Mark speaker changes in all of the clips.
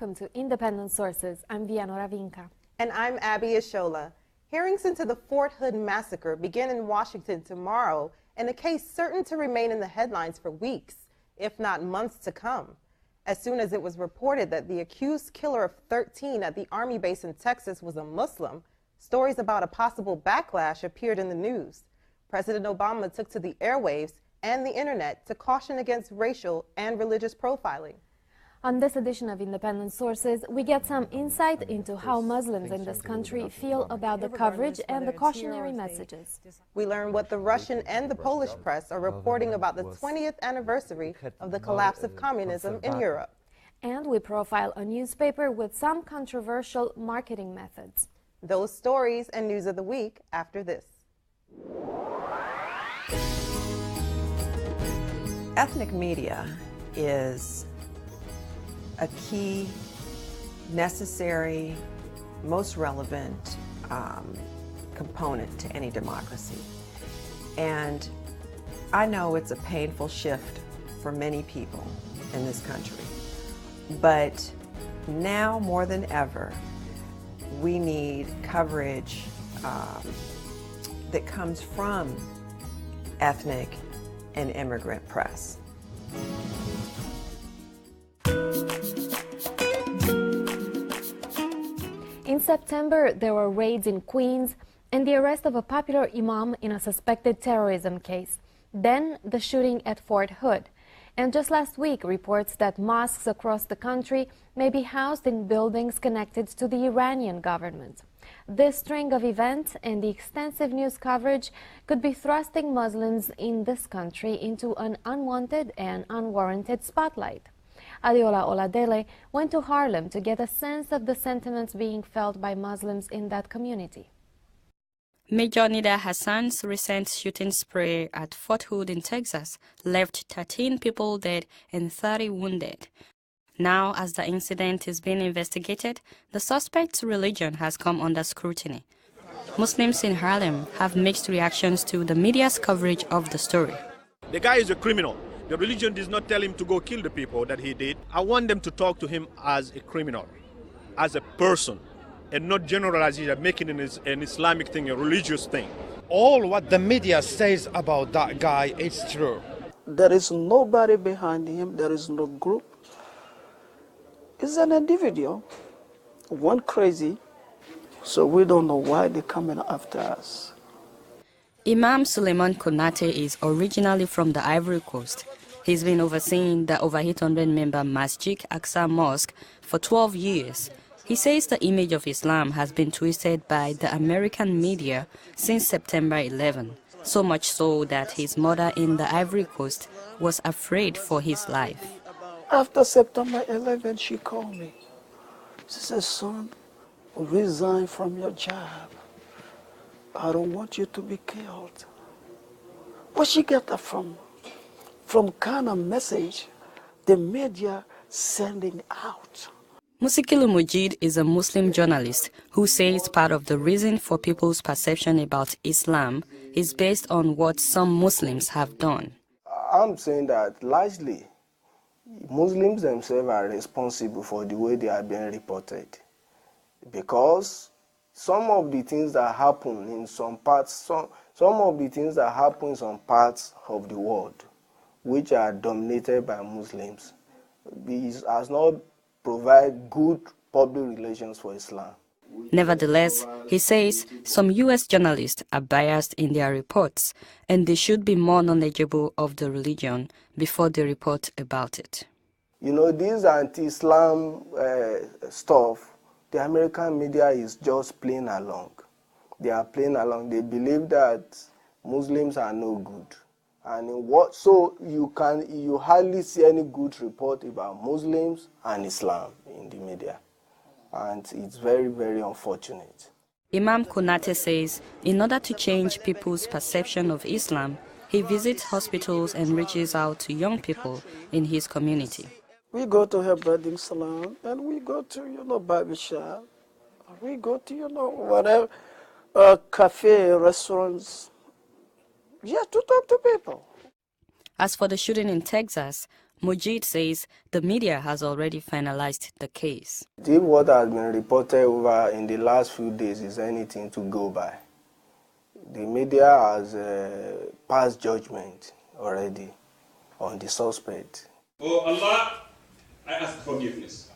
Speaker 1: welcome to Independent Sources. I'm Vianora Vinca.
Speaker 2: And I'm Abi Ishola. Hearings into the Fort Hood massacre begin in Washington tomorrow in a case certain to remain in the headlines for weeks, if not months to come. As soon as it was reported that the accused killer of 13 at the Army base in Texas was a Muslim, stories about a possible backlash appeared in the news. President Obama took to the airwaves and the internet to caution against racial and religious profiling.
Speaker 1: On this edition of Independent Sources, we get some insight into how Muslims in this country feel about the coverage and the cautionary messages.
Speaker 2: We learn what the Russian and the Polish press are reporting about the 20th anniversary of the collapse of communism in Europe.
Speaker 1: And we profile a newspaper with some controversial marketing methods.
Speaker 2: Those stories and news of the week after this.
Speaker 3: Ethnic media is a key, necessary, most relevant component to any democracy. And I know it's a painful shift for many people in this country. But now more than ever, we need coverage that comes from ethnic and immigrant press.
Speaker 1: In September, there were raids in Queens and the arrest of a popular imam in a suspected terrorism case. Then the shooting at Fort Hood. And just last week, reports that mosques across the country may be housed in buildings connected to the Iranian government. This string of events and the extensive news coverage could be thrusting Muslims in this country into an unwanted and unwarranted spotlight. Adeola Oladele went to Harlem to get a sense of the sentiments being felt by Muslims in that community.
Speaker 4: Major Nida Hassan's recent shooting spree at Fort Hood in Texas left 13 people dead and 30 wounded. Now, as the incident is being investigated, the suspect's religion has come under scrutiny. Muslims in Harlem have mixed reactions to the media's coverage of the story.
Speaker 5: The guy is a criminal. The religion does not tell him to go kill the people that he did. I want them to talk to him as a criminal, as a person, and not generalize it and making it an Islamic thing, a religious thing.
Speaker 6: All what the media says about that guy is true.
Speaker 7: There is nobody behind him. There is no group. It's an individual, one crazy, so we don't know why they're coming after us.
Speaker 4: Imam Souleimane Konate is originally from the Ivory Coast. He's been overseeing the over 800-member Masjid AQSA Mosque for 12 years. He says the image of Islam has been twisted by the American media since September 11, so much so that his mother in the Ivory Coast was afraid for his life.
Speaker 7: After September 11, she called me. She said, son, resign from your job. I don't want you to be killed. Where she get that from? From kind of message the media sending out.
Speaker 4: Musikilu Mojeed is a Muslim journalist who says part of the reason for people's perception about Islam is based on what some Muslims have done.
Speaker 8: I'm saying that largely Muslims themselves are responsible for the way they are being reported, because some of the things that happen in some parts, some of the things that happen in some parts of the world, which are dominated by Muslims, has not provide good public relations for Islam.
Speaker 4: Nevertheless, he says some U.S. journalists are biased in their reports and they should be more knowledgeable of the religion before they report about it.
Speaker 8: You know, this anti-Islam stuff, the American media is just playing along. They are playing along. They believe that Muslims are no good. And so you hardly see any good report about Muslims and Islam in the media. And it's very, very unfortunate.
Speaker 4: Imam Konate says in order to change people's perception of Islam, he visits hospitals and reaches out to young people in his community.
Speaker 7: We go to her wedding salon and we go to, barber shop. We go to, whatever, cafe, restaurants. Yeah, to talk to people.
Speaker 4: As for the shooting in Texas, Mojeed says the media has already finalized the case.
Speaker 8: If what has been reported over in the last few days is anything to go by, the media has passed judgment already on the suspect.
Speaker 9: Oh Allah, I ask forgiveness.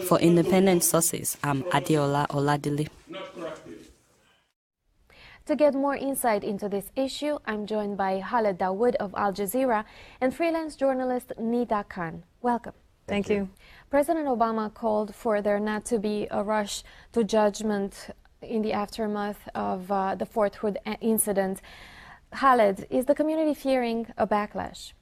Speaker 4: For independent sources, I'm Adeola Oladele.
Speaker 9: Not corrupted.
Speaker 1: To get more insight into this issue, I'm joined by Khaled Dawoud of Al Jazeera and freelance journalist Nida Khan. Welcome.
Speaker 10: Thank you.
Speaker 1: President Obama called for there not to be a rush to judgment in the aftermath of the Fort Hood incident. Khaled, is the community fearing a backlash?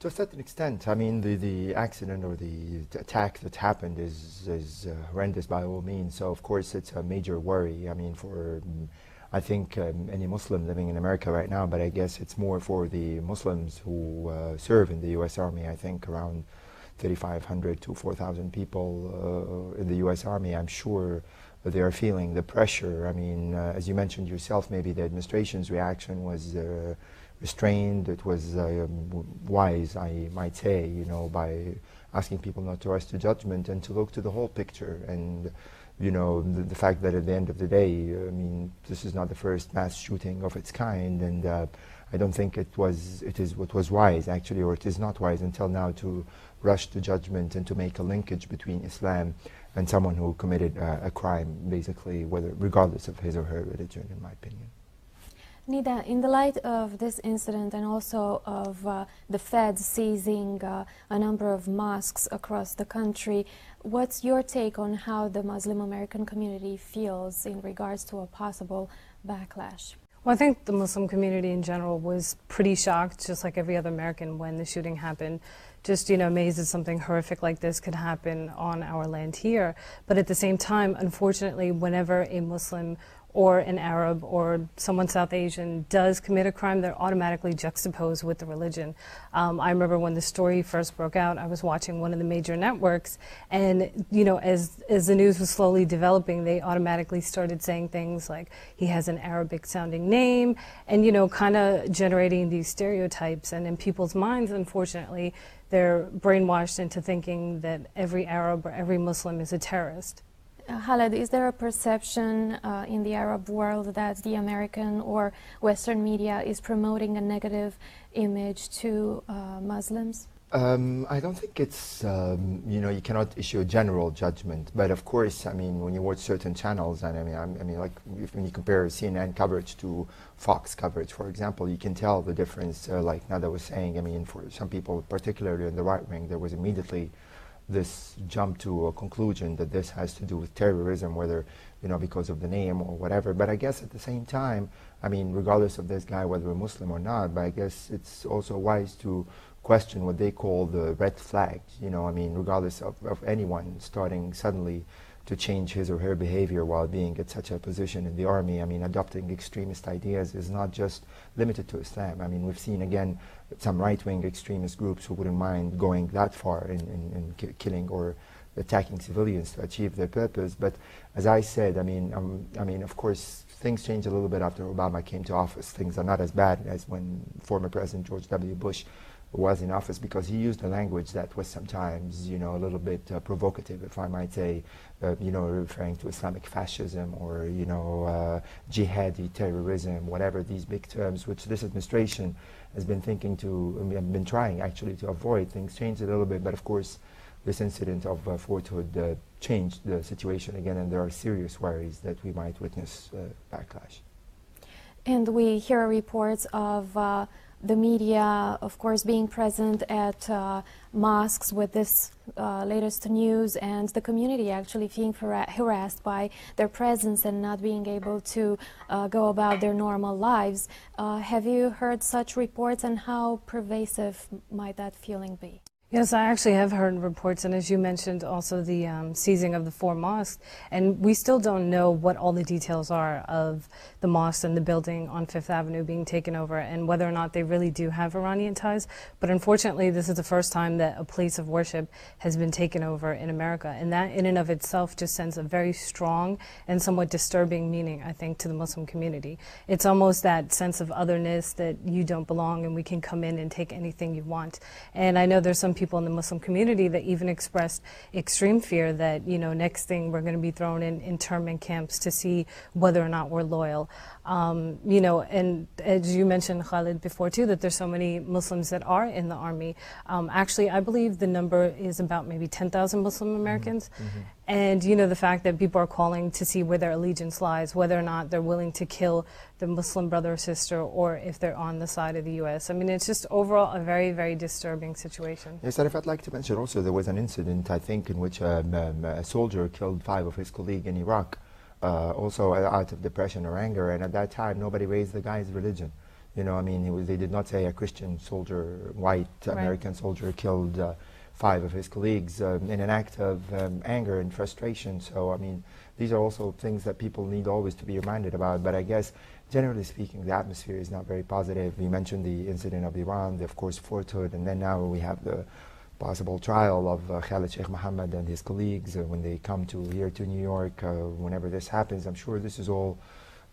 Speaker 11: To a certain extent. I mean, the accident or the attack that happened is horrendous by all means. So, of course, it's a major worry. I mean, for, I think, any Muslim living in America right now, but I guess it's more for the Muslims who serve in the U.S. Army. I think around 3,500 to 4,000 people in the U.S. Army. I'm sure they are feeling the pressure. I mean, as you mentioned yourself, maybe the administration's reaction was restrained. It was wise, I might say, you know, by asking people not to rush to judgment and to look to the whole picture. And, you know, the fact that at the end of the day, I mean, this is not the first mass shooting of its kind, and I don't think it is what was wise, actually, or it is not wise until now to rush to judgment and to make a linkage between Islam and someone who committed a crime, basically, regardless of his or her religion, in my opinion.
Speaker 1: Nida, in the light of this incident and also of the feds seizing a number of mosques across the country, what's your take on how the Muslim American community feels in regards to a possible backlash?
Speaker 10: Well, I think the Muslim community in general was pretty shocked, just like every other American, when the shooting happened. Just, you know, amazed that something horrific like this could happen on our land here. But at the same time, unfortunately, whenever a Muslim or an Arab or someone South Asian does commit a crime, they're automatically juxtaposed with the religion. I remember when the story first broke out, I was watching one of the major networks, and, you know, as the news was slowly developing, they automatically started saying things like, he has an Arabic sounding name, and, you know, kind of generating these stereotypes. And in people's minds, unfortunately, they're brainwashed into thinking that every Arab or every Muslim is a terrorist.
Speaker 1: Khaled, is there a perception in the Arab world that the American or Western media is promoting a negative image to Muslims?
Speaker 11: I don't think it's, you know, you cannot issue a general judgment, but of course, I mean, when you watch certain channels, and I mean, like, when you compare CNN coverage to Fox coverage, for example, you can tell the difference, like Nada was saying. I mean, for some people, particularly in the right wing, there was immediately this jump to a conclusion that this has to do with terrorism, whether, you know, because of the name or whatever. But I guess at the same time, I mean, regardless of this guy, whether a Muslim or not, but I guess it's also wise to question what they call the red flags, you know, I mean, regardless of anyone starting suddenly to change his or her behavior while being at such a position in the army. I mean, adopting extremist ideas is not just limited to Islam. I mean, we've seen, again, some right-wing extremist groups who wouldn't mind going that far in killing or attacking civilians to achieve their purpose. But as I said, I mean, of course, things changed a little bit after Obama came to office. Things are not as bad as when former President George W. Bush was in office, because he used a language that was sometimes, you know, a little bit provocative, if I might say, you know, referring to Islamic fascism or, you know, jihadi terrorism, whatever these big terms, which this administration has been thinking to, been trying actually to avoid. Things changed a little bit, but of course, this incident of Fort Hood changed the situation again, and there are serious worries that we might witness backlash.
Speaker 1: And we hear reports of the media, of course, being present at mosques with this latest news, and the community actually being harassed by their presence and not being able to go about their normal lives. Have you heard such reports, and how pervasive might that feeling be?
Speaker 10: Yes, I actually have heard reports, and as you mentioned, also the seizing of the 4 mosques, and we still don't know what all the details are of the mosques and the building on 5th Avenue being taken over, and whether or not they really do have Iranian ties. But unfortunately, this is the first time that a place of worship has been taken over in America, and that in and of itself just sends a very strong and somewhat disturbing meaning, I think, to the Muslim community. It's almost that sense of otherness, that you don't belong and we can come in and take anything you want. And I know there's some people in the Muslim community that even expressed extreme fear that, you know, next thing we're going to be thrown in internment camps to see whether or not we're loyal. You know, and as you mentioned, Khaled, before too, that there's so many Muslims that are in the army. Actually, I believe the number is about maybe 10,000 Muslim Americans. And, you know, the fact that people are calling to see where their allegiance lies, whether or not they're willing to kill the Muslim brother or sister, or if they're on the side of the U.S. I mean, it's just overall a very, very disturbing situation.
Speaker 11: Yes, Arif, I'd like to mention also there was an incident, I think, in which a soldier killed 5 of his colleagues in Iraq, also out of depression or anger, and at that time nobody raised the guy's religion. You know, I mean, they did not say a Christian soldier, white American soldier killed 5 of his colleagues in an act of anger and frustration. So, I mean, these are also things that people need always to be reminded about. But I guess, generally speaking, the atmosphere is not very positive. You mentioned the incident of Iran, of course, Fort Hood, and then now we have the possible trial of Khaled Sheikh Mohammed and his colleagues when they come here to New York. Whenever this happens, I'm sure this is all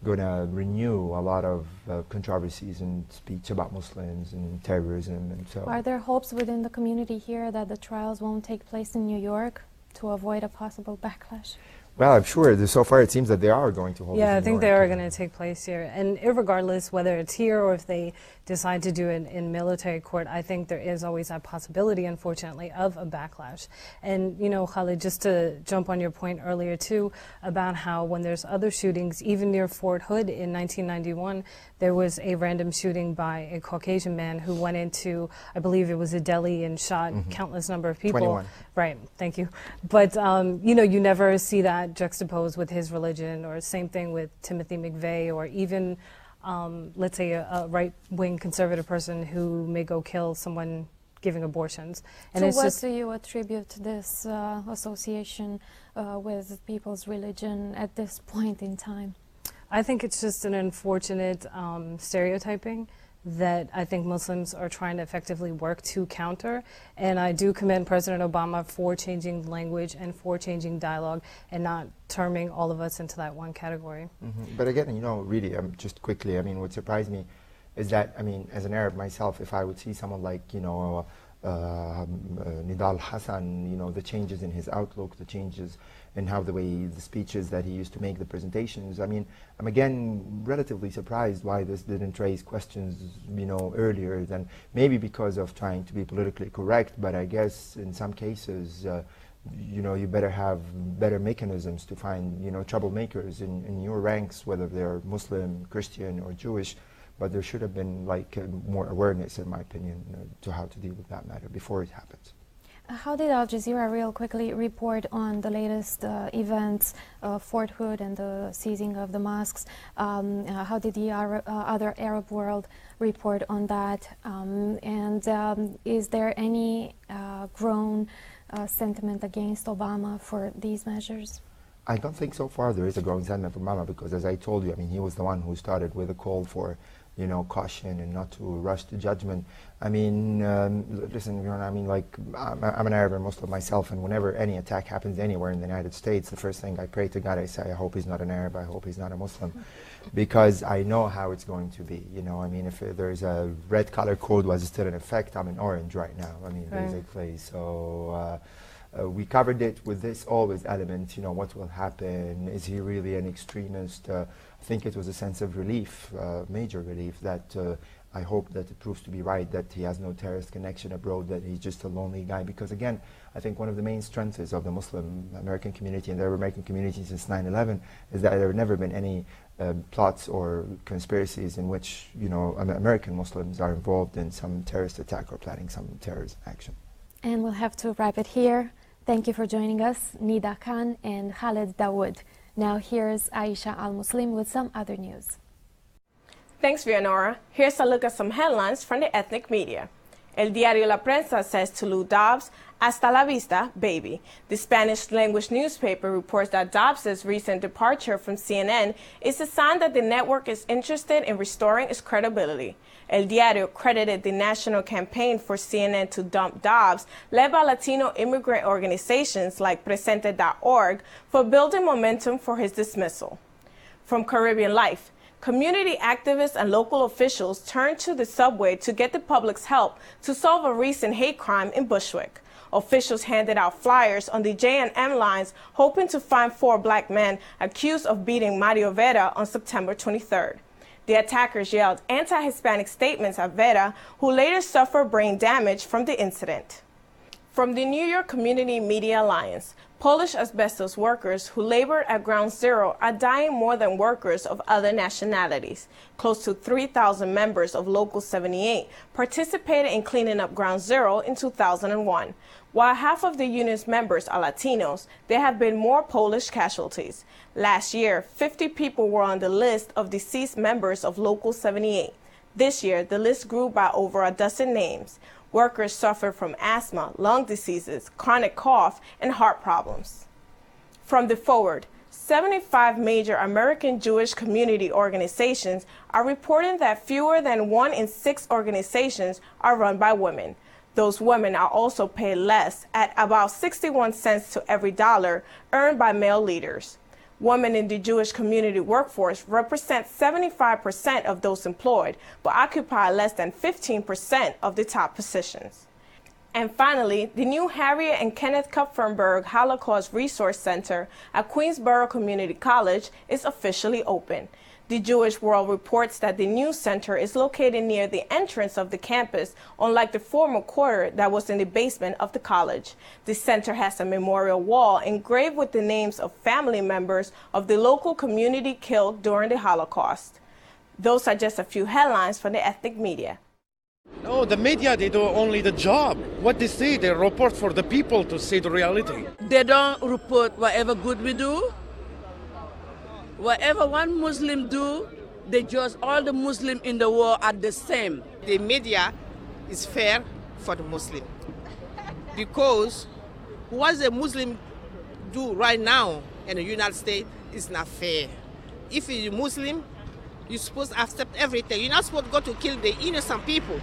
Speaker 11: going to renew a lot of controversies and speech about Muslims and terrorism and so.
Speaker 1: Are there hopes within the community here that the trials won't take place in New York to avoid a possible backlash?
Speaker 11: Well, I'm sure so far it seems that they are going to hold.
Speaker 10: Yeah, I think they are going to take place here. And irregardless whether it's here or if they decide to do it in military court, I think there is always that possibility, unfortunately, of a backlash. And, you know, Khaled, just to jump on your point earlier, too, about how when there's other shootings, even near Fort Hood in 1991, there was a random shooting by a Caucasian man who went into, I believe it was a deli, and shot countless number of people.
Speaker 11: 21.
Speaker 10: Right, thank you. But, you know, you never see that juxtaposed with his religion, or same thing with Timothy McVeigh, or even, let's say, a right-wing conservative person who may go kill someone giving abortions. And
Speaker 1: so
Speaker 10: it's
Speaker 1: what
Speaker 10: just,
Speaker 1: do you attribute this association with people's religion at this point in time?
Speaker 10: I think it's just an unfortunate stereotyping that I think Muslims are trying to effectively work to counter. And I do commend President Obama for changing language and for changing dialogue and not terming all of us into that one category.
Speaker 11: But again, you know, really, just quickly, I mean, what surprised me is that, I mean, as an Arab myself, if I would see someone like, you know, Nidal Hassan, you know, the changes in his outlook, the changes in how the speeches that he used to make, the presentations. I mean, I'm again relatively surprised why this didn't raise questions, you know, earlier than maybe because of trying to be politically correct. But I guess in some cases, you know, you better have better mechanisms to find, you know, troublemakers in your ranks, whether they're Muslim, Christian, or Jewish. But there should have been like more awareness, in my opinion, to how to deal with that matter before it happens.
Speaker 1: How did Al Jazeera real quickly report on the latest events, Fort Hood and the seizing of the mosques? How did the other Arab world report on that? Is there any grown sentiment against Obama for these measures?
Speaker 11: I don't think so far there is a growing sentiment from Obama, because as I told you, I mean, he was the one who started with a call for, you know, caution and not to rush to judgment. I mean, listen, you know, I mean, like, I'm an Arab and Muslim myself, and whenever any attack happens anywhere in the United States, the first thing I pray to God, I say, I hope he's not an Arab, I hope he's not a Muslim, because I know how it's going to be, you know. I mean, if there's a red color code was still in effect, I'm in orange right now, I mean, basically, so... we covered it with this always element, you know, what will happen, is he really an extremist? I think it was a sense of relief, major relief, that I hope that it proves to be right, that he has no terrorist connection abroad, that he's just a lonely guy. Because again, I think one of the main strengths of the Muslim American community and the Arab American community since 9/11 is that there have never been any plots or conspiracies in which, you know, American Muslims are involved in some terrorist attack or planning some terrorist action.
Speaker 1: And we'll have to wrap it here. Thank you for joining us, Nida Khan and Khaled Dawoud. Now here's Aisha Al-Muslim with some other news.
Speaker 12: Thanks, Vianora. Here's a look at some headlines from the ethnic media. El Diario La Prensa says to Lou Dobbs, "Hasta la vista, baby." The Spanish-language newspaper reports that Dobbs' recent departure from CNN is a sign that the network is interested in restoring its credibility. El Diario credited the national campaign for CNN to dump Dobbs, led by Latino immigrant organizations like Presente.org, for building momentum for his dismissal. From Caribbean Life, community activists and local officials turned to the subway to get the public's help to solve a recent hate crime in Bushwick. Officials handed out flyers on the J&M lines hoping to find 4 black men accused of beating Mario Vera on September 23rd. The attackers yelled anti-Hispanic statements at Vera, who later suffered brain damage from the incident. From the New York Community Media Alliance, Polish asbestos workers who labored at Ground Zero are dying more than workers of other nationalities. Close to 3,000 members of Local 78 participated in cleaning up Ground Zero in 2001. While half of the union's members are Latinos, there have been more Polish casualties. Last year, 50 people were on the list of deceased members of Local 78. This year, the list grew by over a dozen names. Workers suffer from asthma, lung diseases, chronic cough, and heart problems. From the Forward, 75 major American Jewish community organizations are reporting that fewer than 1 in 6 organizations are run by women. Those women are also paid less, at about 61 cents to every dollar earned by male leaders. Women in the Jewish community workforce represent 75% of those employed, but occupy less than 15% of the top positions. And finally, the new Harriet and Kenneth Kupferberg Holocaust Resource Center at Queensborough Community College is officially open. The Jewish World reports that the new center is located near the entrance of the campus, unlike the former quarter that was in the basement of the college. The center has a memorial wall engraved with the names of family members of the local community killed during the Holocaust. Those are just a few headlines from the ethnic media.
Speaker 6: No, the media, they do only the job. What they say, they report for the people to see the reality.
Speaker 13: They don't report whatever good we do. Whatever one Muslim do, they judge all the Muslims in the world are the same.
Speaker 14: The media is fair for the Muslim because what the Muslim do right now in the United States is not fair. If you're Muslim, you're supposed to accept everything. You're not supposed to go to kill the innocent people.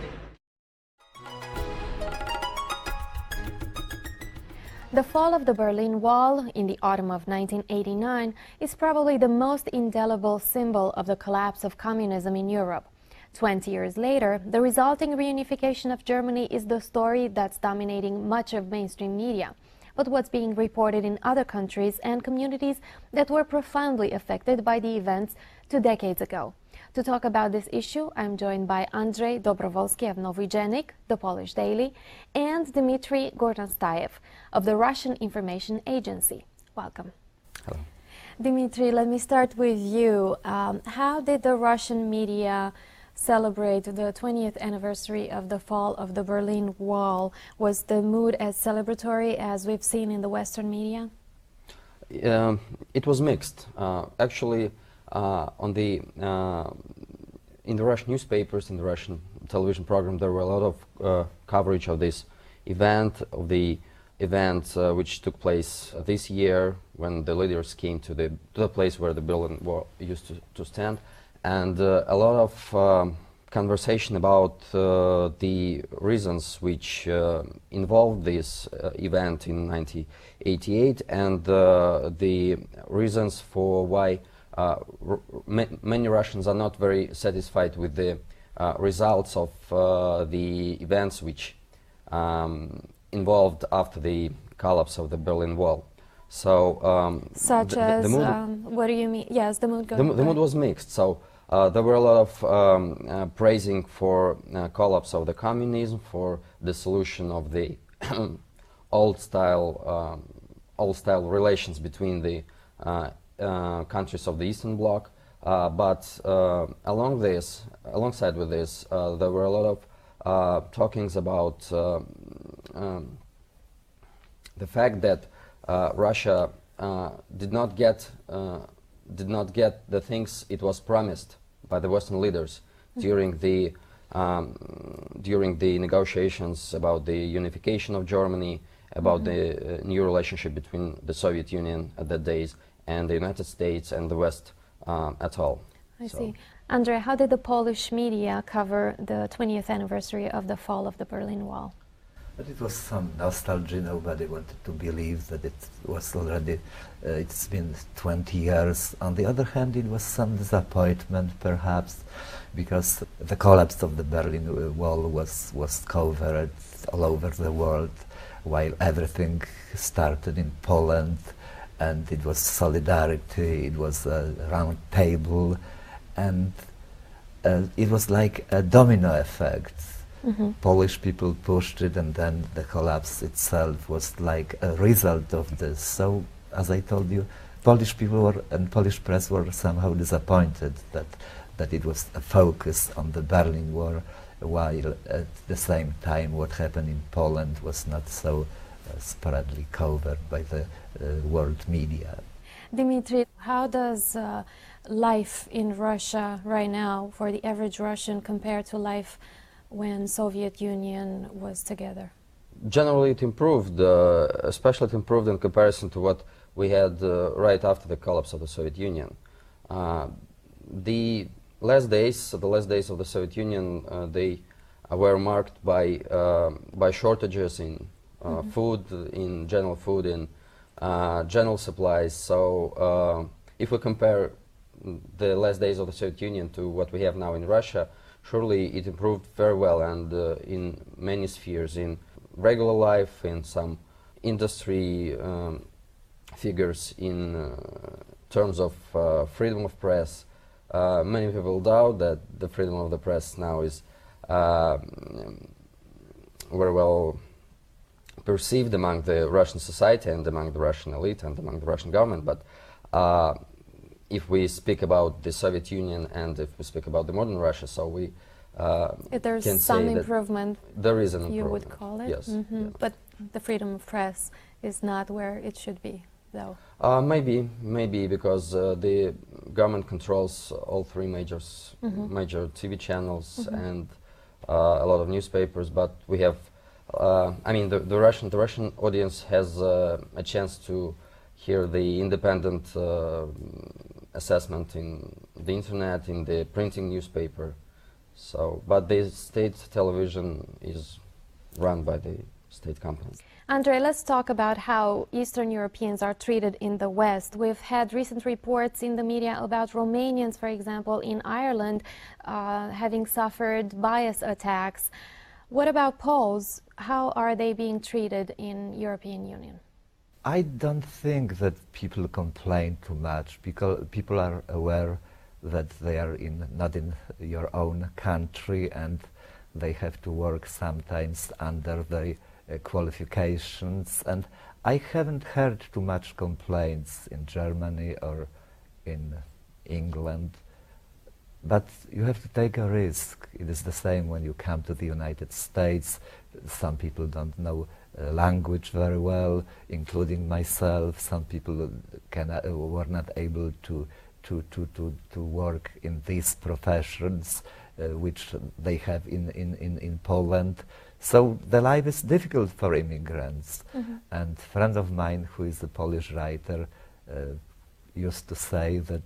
Speaker 1: The fall of the Berlin Wall in the autumn of 1989 is probably the most indelible symbol of the collapse of communism in Europe. 20 years later, the resulting reunification of Germany is the story that's dominating much of mainstream media. But what's being reported in other countries and communities that were profoundly affected by the events 2 decades ago? To talk about this issue, I'm joined by Andrzej Dobrowolski of Nowy Dziennik, the Polish daily, and Dmitry Gornostaev of the Russian Information Agency. Welcome.
Speaker 15: Hello.
Speaker 1: Dmitry, let me start with you. How did the Russian media celebrate the 20th anniversary of the fall of the Berlin Wall? Was the mood as celebratory as we've seen in the Western media?
Speaker 15: It was mixed. Actually, in the Russian newspapers, in the Russian television program, there were a lot of coverage of this event, of the event which took place this year when the leaders came to the place where the Berlin Wall used to stand, and a lot of conversation about the reasons which involved this event in 1988 and the reasons for why many Russians are not very satisfied with the results of the events which involved after the collapse of the Berlin Wall. So,
Speaker 1: such as, what do you mean? Yes, the mood.
Speaker 15: The mood was mixed. So there were a lot of praising for collapse of the communism, for the solution of the old style relations between the countries of the Eastern Bloc, but alongside with this, there were a lot of talkings about the fact that Russia did not get the things it was promised by the Western leaders during the negotiations about the unification of Germany, about the new relationship between the Soviet Union at that days and the United States and the West at all.
Speaker 1: I see. Andrzej, how did the Polish media cover the 20th anniversary of the fall of the Berlin Wall?
Speaker 16: But it was some nostalgia. Nobody wanted to believe that it was already, it's been 20 years. On the other hand, it was some disappointment, perhaps, because the collapse of the Berlin Wall was covered all over the world, while everything started in Poland, and it was solidarity, it was a round table, and it was like a domino effect. Polish people pushed it, and then the collapse itself was like a result of this. So, as I told you, Polish people and Polish press were somehow disappointed that it was a focus on the Berlin Wall, while at the same time what happened in Poland was not so spreadly covered by the world media.
Speaker 1: Dmitry, how does life in Russia right now for the average Russian compare to life when Soviet Union was together?
Speaker 15: Generally it improved, especially it improved in comparison to what we had right after the collapse of the Soviet Union. The last days of the Soviet Union, they were marked by shortages in food, in general supplies. So if we compare the last days of the Soviet Union to what we have now in Russia, surely it improved very well, and in many spheres, in regular life, in some industry figures, in terms of freedom of press. Many people doubt that the freedom of the press now is very well perceived among the Russian society and among the Russian elite and among the Russian government, but if we speak about the Soviet Union and if we speak about the modern Russia, so we
Speaker 1: there's
Speaker 15: can
Speaker 1: some
Speaker 15: say
Speaker 1: improvement.
Speaker 15: There is an improvement.
Speaker 1: You would call it?
Speaker 15: Yes, yes.
Speaker 1: But the freedom of press is not where it should be, though.
Speaker 15: Maybe because the government controls all three major TV channels and a lot of newspapers, but we have, I mean, the Russian audience has a chance to hear the independent assessment in the internet, in the printing newspaper. So, but the state television is run by the state company.
Speaker 1: Andrzej, let's talk about how Eastern Europeans are treated in the West. We've had recent reports in the media about Romanians, for example, in Ireland, having suffered bias attacks. What about Poles? How are they being treated in European Union?
Speaker 16: I don't think that people complain too much, because people are aware that they are not in your own country, and they have to work sometimes under their qualifications. And I haven't heard too much complaints in Germany or in England. But you have to take a risk. It is the same when you come to the United States. Some people don't know language very well, including myself. Some people were not able to work in these professions which they have in Poland. So the life is difficult for immigrants. And a friend of mine, who is a Polish writer, used to say that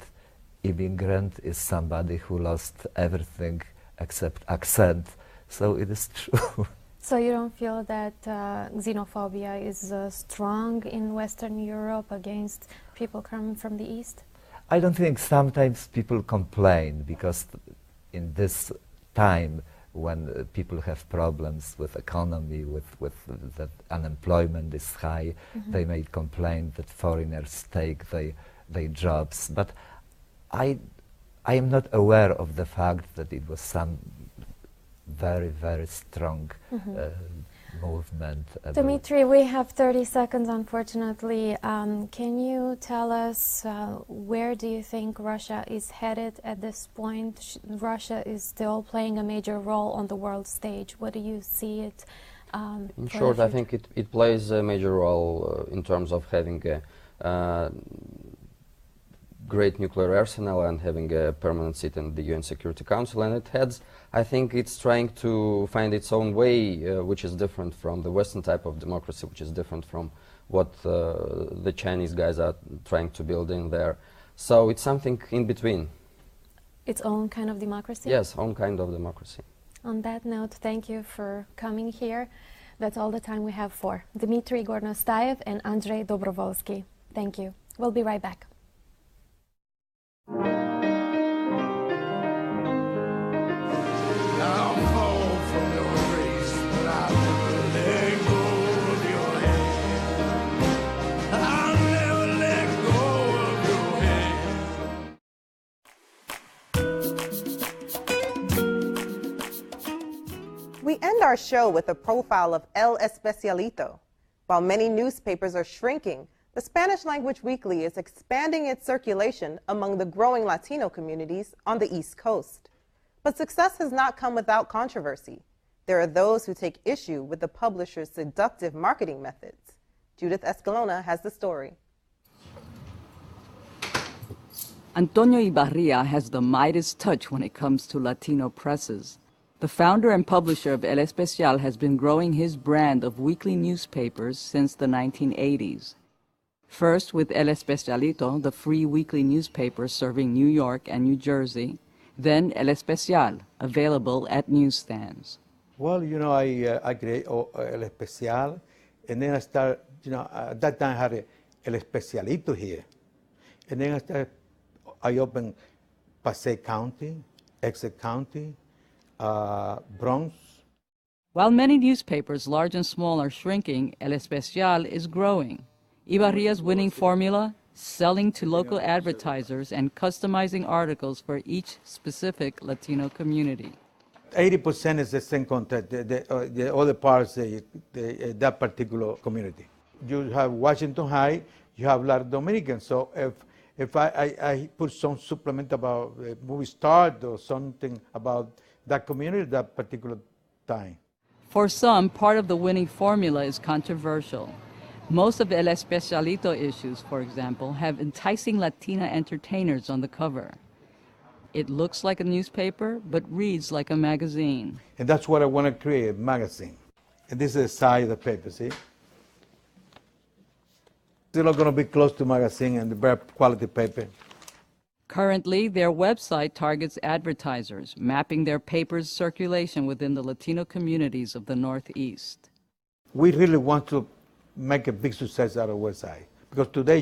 Speaker 16: immigrant is somebody who lost everything except accent. So it is true.
Speaker 1: So you don't feel that xenophobia is strong in Western Europe against people coming from the East?
Speaker 16: I don't think. Sometimes people complain because in this time when people have problems with economy, with that unemployment is high, they may complain that foreigners take their jobs. But I am not aware of the fact that it was some very, very strong movement.
Speaker 1: Dmitry, we have 30 seconds, unfortunately. Can you tell us where do you think Russia is headed at this point? Russia is still playing a major role on the world stage. What do you see it?
Speaker 15: In short, I think it plays a major role in terms of having a great nuclear arsenal and having a permanent seat in the UN Security Council, and it has, I think it's trying to find its own way, which is different from the Western type of democracy, which is different from what the Chinese guys are trying to build in there. So it's something in between.
Speaker 1: Its own kind of democracy?
Speaker 15: Yes, own kind of democracy.
Speaker 1: On that note, thank you for coming here. That's all the time we have for Dmitry Gornostaev and Andrzej Dobrowolski. Thank you. We'll be right back.
Speaker 2: We end our show with a profile of El Especialito. While many newspapers are shrinking, the Spanish language weekly is expanding its circulation among the growing Latino communities on the East Coast. But success has not come without controversy. There are those who take issue with the publisher's seductive marketing methods. Judith Escalona has the story.
Speaker 17: Antonio Ibarria has the Midas touch when it comes to Latino presses. The founder and publisher of El Especial has been growing his brand of weekly newspapers since the 1980s. First with El Especialito, the free weekly newspaper serving New York and New Jersey, then El Especial, available at newsstands.
Speaker 18: Well, I create El Especial, and then I start, at that time I had El Especialito here. And then I opened Passaic County, Essex County, Bronx.
Speaker 17: While many newspapers, large and small, are shrinking, El Especial is growing. Ibarria's winning formula: selling to local advertisers and customizing articles for each specific Latino community.
Speaker 18: 80% is the same content, the other parts, that particular community. You have Washington High, you have a lot of Dominicans, so if I put some supplement about movie star or something about that community at that particular time.
Speaker 17: For some, part of the winning formula is controversial. Most of El Especialito issues, for example, have enticing Latina entertainers on the cover. It looks like a newspaper, but reads like a magazine.
Speaker 18: And that's what I want to create, a magazine. And this is the side of the paper, see? Still not going to be close to magazine and the very quality paper.
Speaker 17: Currently, their website targets advertisers, mapping their paper's circulation within the Latino communities of the Northeast.
Speaker 18: We really want to make a big success out of website, because today,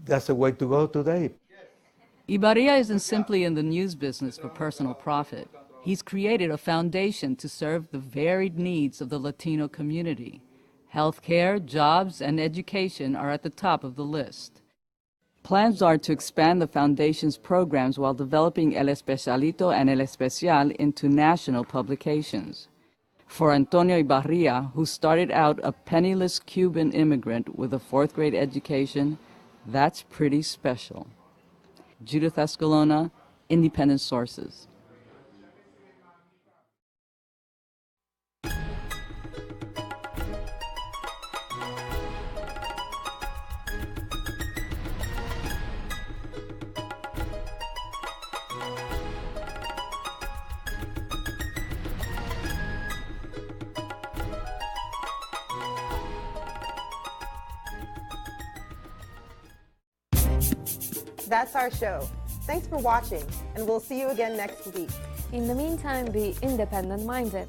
Speaker 18: that's the way to go today.
Speaker 17: Ibarria isn't simply in the news business for personal profit. He's created a foundation to serve the varied needs of the Latino community. Healthcare, jobs, and education are at the top of the list. Plans are to expand the Foundation's programs while developing El Especialito and El Especial into national publications. For Antonio Ibarria, who started out a penniless Cuban immigrant with a fourth-grade education, that's pretty special. Judith Escalona, Independent Sources.
Speaker 2: That's our show. Thanks for watching, and we'll see you again next week.
Speaker 1: In the meantime, be independent-minded.